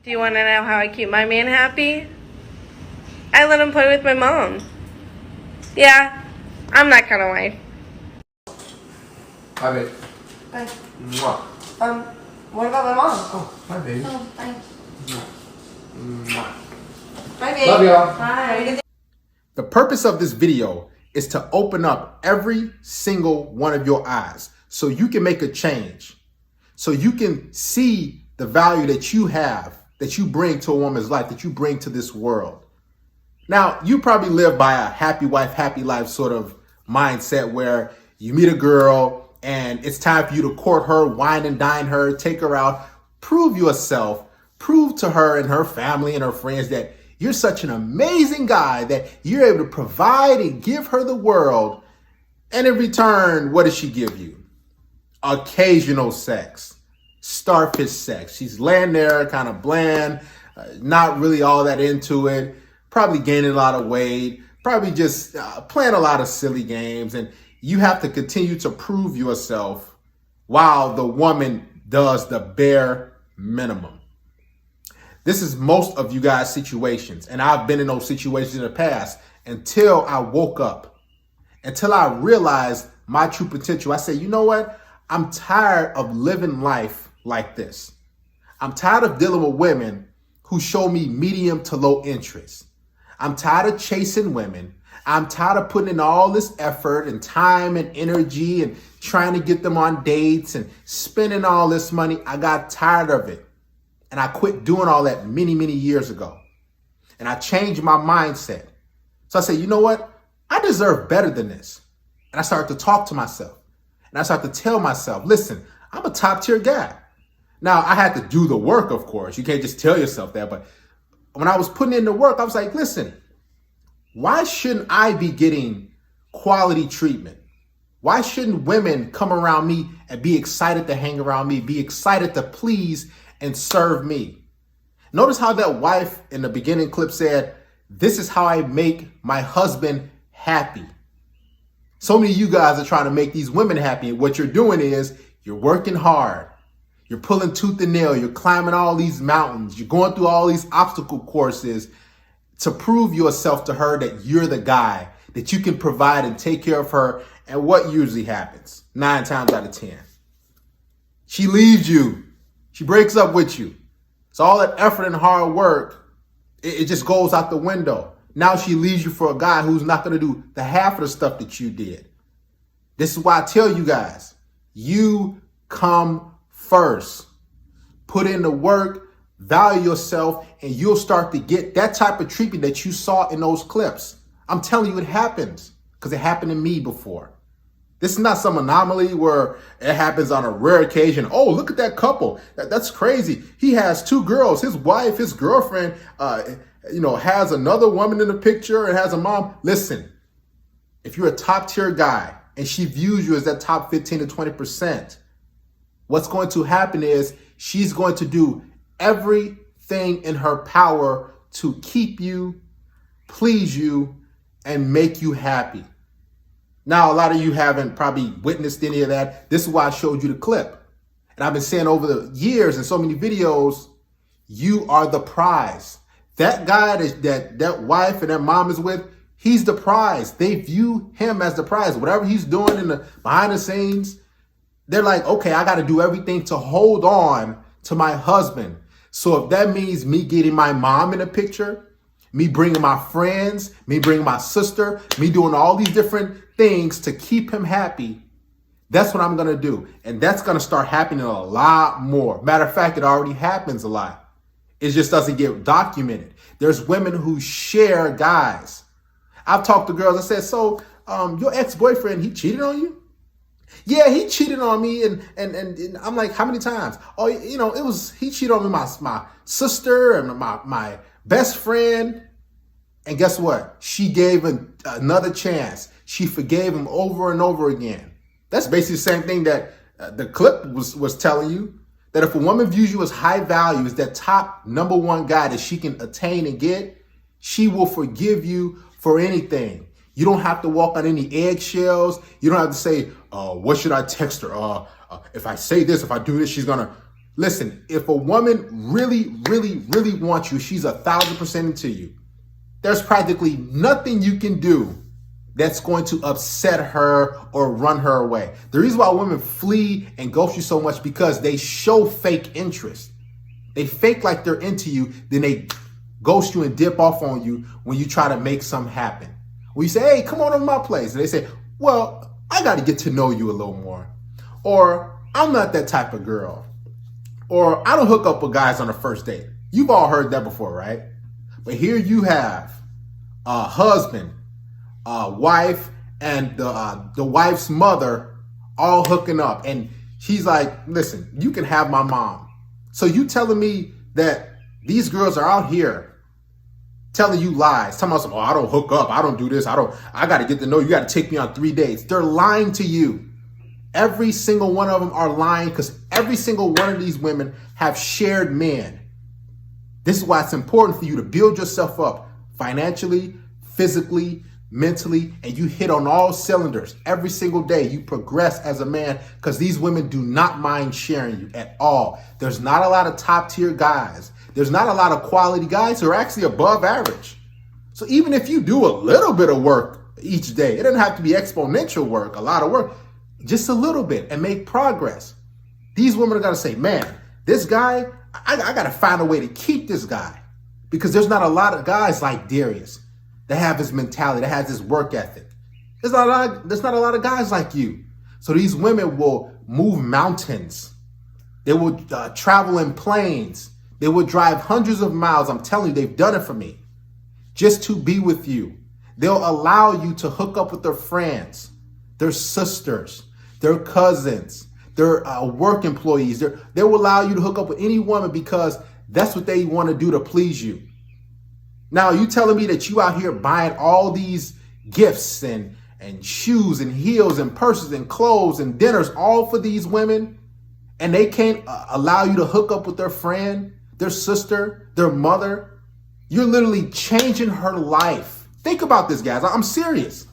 Do you want to know how I keep my man happy? I let him play with my mom. Yeah, I'm that kind of wife. Bye, babe. Bye. Mwah. What about my mom? Oh, bye, baby. Oh, bye. Mwah. Bye, babe. Love y'all. Bye. The purpose of this video is to open up every single one of your eyes so you can make a change, so you can see the value that you have, that you bring to a woman's life, that you bring to this world. Now, you probably live by a happy wife, happy life sort of mindset where you meet a girl and it's time for you to court her, wine and dine her, take her out, prove yourself, prove to her and her family and her friends that you're such an amazing guy that you're able to provide and give her the world. And in return, what does she give you? Occasional sex, starfish sex. She's laying there kind of bland, not really all that into it, probably gaining a lot of weight, probably just playing a lot of silly games. And you have to continue to prove yourself while the woman does the bare minimum. This is most of you guys' situations, and I've been in those situations in the past until I woke up, until I realized my true potential. I said, you know what? I'm tired of living life like this. I'm tired of dealing with women who show me medium to low interest. I'm tired of chasing women. I'm tired of putting in all this effort and time and energy and trying to get them on dates and spending all this money. I got tired of it. And I quit doing all that many, many years ago. And I changed my mindset. So I said, you know what? I deserve better than this. And I started to talk to myself. And I started to tell myself, listen, I'm a top tier guy. Now, I had to do the work, of course. You can't just tell yourself that. But when I was putting in the work, I was like, listen, why shouldn't I be getting quality treatment? Why shouldn't women come around me and be excited to hang around me, be excited to please and serve me? Notice how that wife in the beginning clip said, this is how I make my husband happy. So many of you guys are trying to make these women happy. And what you're doing is you're working hard. You're pulling tooth and nail. You're climbing all these mountains. You're going through all these obstacle courses to prove yourself to her that you're the guy, that you can provide and take care of her. And what usually happens 9 times out of 10? She leaves you. She breaks up with you. So all that effort and hard work, it just goes out the window. Now she leaves you for a guy who's not going to do the half of the stuff that you did. This is why I tell you guys, you come first. Put in the work, value yourself, and you'll start to get that type of treatment that you saw in those clips. I'm telling you, it happens because it happened to me before. This is not some anomaly where it happens on a rare occasion. Oh, look at that couple. That's crazy. He has 2 girls. His wife, his girlfriend, has another woman in the picture and has a mom. Listen, if you're a top tier guy and she views you as that top 15 to 20%, what's going to happen is she's going to do everything in her power to keep you, please you, and make you happy. Now, a lot of you haven't probably witnessed any of that. This is why I showed you the clip. And I've been saying over the years in so many videos, you are the prize. That guy that wife and that mom is with, he's the prize. They view him as the prize. Whatever he's doing in the behind the scenes, they're like, okay, I got to do everything to hold on to my husband. So if that means me getting my mom in the picture, me bringing my friends, me bringing my sister, me doing all these different things to keep him happy, that's what I'm going to do. And that's going to start happening a lot more. Matter of fact, it already happens a lot. It just doesn't get documented. There's women who share guys. I've talked to girls. I said, so your ex-boyfriend, he cheated on you? Yeah, he cheated on me. And I'm like, how many times? Oh, he cheated on me, my sister and my best friend. And guess what? She gave him another chance. She forgave him over and over again. That's basically the same thing that the clip was telling you, that if a woman views you as high value, as that top number 1 guy that she can attain and get, she will forgive you for anything. You don't have to walk on any eggshells. You don't have to say, what should I text her? If I say this, if I do this, she's going to. Listen, if a woman really, really, really wants you, she's 1,000% into you. There's practically nothing you can do that's going to upset her or run her away. The reason why women flee and ghost you so much because they show fake interest. They fake like they're into you, then they ghost you and dip off on you when you try to make something happen. When you say, hey, come on over my place. And they say, well, I got to get to know you a little more. Or I'm not that type of girl. Or I don't hook up with guys on the first date. You've all heard that before, right? But here you have a husband, a wife, and the wife's mother all hooking up. And she's like, listen, you can have my mom. So you telling me that these girls are out here telling you lies, telling us, oh, I don't hook up, I don't do this, I got to get to know you, got to take me on 3 dates. They're lying to you. Every single one of them are lying because every single one of these women have shared men. This is why it's important for you to build yourself up financially, physically, mentally, and you hit on all cylinders every single day. You progress as a man because these women do not mind sharing you at all. There's not a lot of top tier guys. There's not a lot of quality guys who are actually above average. So even if you do a little bit of work each day, it doesn't have to be exponential work, a lot of work, just a little bit and make progress. These women are going to say, man, this guy, I got to find a way to keep this guy because there's not a lot of guys like Darius that have his mentality, that has his work ethic. There's not a lot of guys like you. So these women will move mountains. They will travel in planes. They will drive hundreds of miles. I'm telling you, they've done it for me just to be with you. They'll allow you to hook up with their friends, their sisters, their cousins, their work employees. They will allow you to hook up with any woman because that's what they want to do to please you. Now, you telling me that you out here buying all these gifts and shoes and heels and purses and clothes and dinners all for these women, and they can't allow you to hook up with their friend, their sister, their mother? You're literally changing her life. Think about this, guys. I'm serious.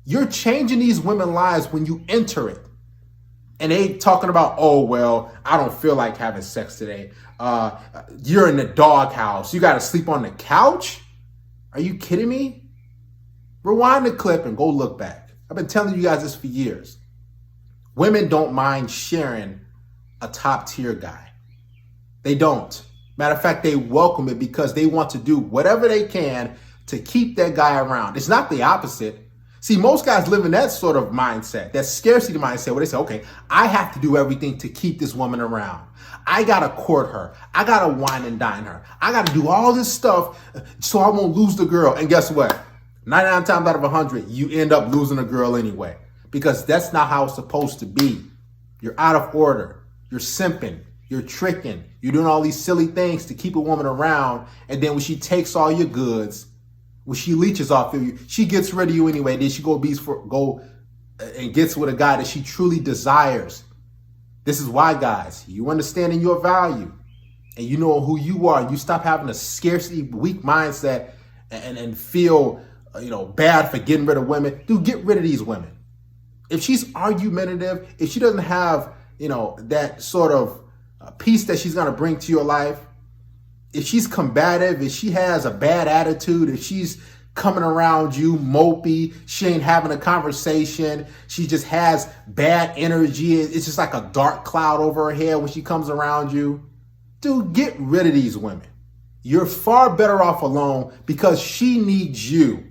You're changing these women's lives when you enter it. And they talking about, oh, well, I don't feel like having sex today. You're in the doghouse. You got to sleep on the couch? Are you kidding me? Rewind the clip and go look back. I've been telling you guys this for years. Women don't mind sharing a top tier guy. They don't. Matter of fact, they welcome it because they want to do whatever they can to keep that guy around. It's not the opposite. See, most guys live in that sort of mindset, that scarcity mindset where they say, okay, I have to do everything to keep this woman around. I got to court her. I got to wine and dine her. I got to do all this stuff so I won't lose the girl. And guess what? 99 times out of 100, you end up losing a girl anyway, because that's not how it's supposed to be. You're out of order. You're simping. You're tricking. You're doing all these silly things to keep a woman around. And then when she takes all your goods, when she leeches off of you, she gets rid of you anyway. Then she go and gets with a guy that she truly desires. This is why, guys, you understanding your value and you know who you are. And you stop having a scarcity, weak mindset and feel, bad for getting rid of women. Dude, get rid of these women. If she's argumentative, if she doesn't have, that sort of peace that she's going to bring to your life, if she's combative, if she has a bad attitude, if she's coming around you mopey, she ain't having a conversation, she just has bad energy, it's just like a dark cloud over her head when she comes around you, dude, get rid of these women. You're far better off alone because she needs you.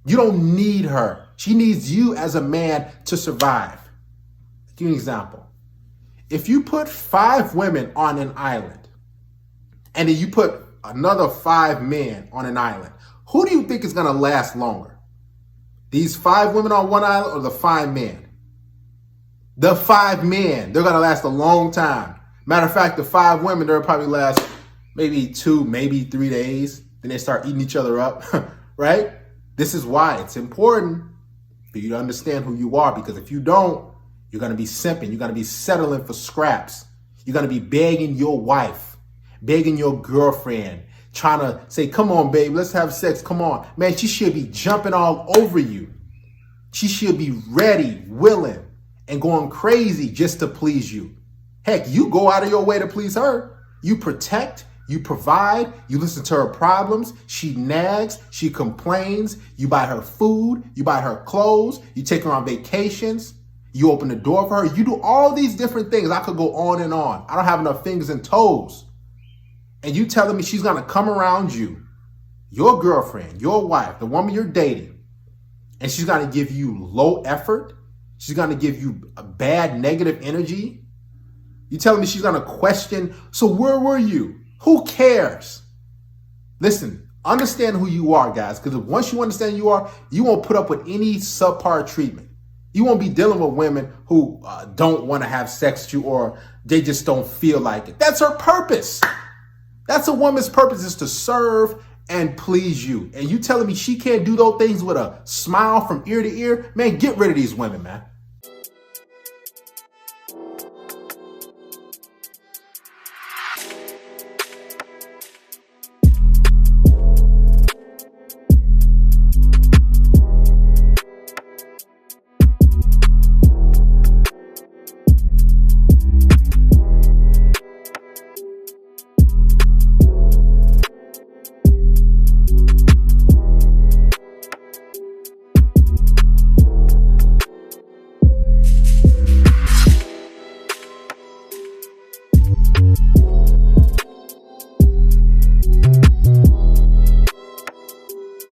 You don't need her. She needs you as a man to survive. I'll give you an example. If you put 5 women on an island, and then you put another 5 men on an island, who do you think is going to last longer? These 5 women on one island or the 5 men? The 5 men, they're going to last a long time. Matter of fact, the 5 women, they'll probably last maybe 2, maybe 3 days. Then they start eating each other up, right? This is why it's important for you to understand who you are, because if you don't, you're going to be simping. You're going to be settling for scraps. You're going to be begging your wife, begging your girlfriend, trying to say, come on, babe, let's have sex. Come on. Man, she should be jumping all over you. She should be ready, willing, and going crazy just to please you. Heck, you go out of your way to please her. You protect, you provide, you listen to her problems. She nags, she complains. You buy her food, you buy her clothes, you take her on vacations, you open the door for her. You do all these different things. I could go on and on. I don't have enough fingers and toes. And you telling me she's gonna come around you, your girlfriend, your wife, the woman you're dating, and she's gonna give you low effort? She's gonna give you a bad negative energy? You telling me she's gonna question, so where were you? Who cares? Listen, understand who you are, guys, because once you understand who you are, you won't put up with any subpar treatment. You won't be dealing with women who don't want to have sex with you, or they just don't feel like it. That's her purpose. That's a woman's purpose, is to serve and please you. And you telling me she can't do those things with a smile from ear to ear? Man, get rid of these women, man.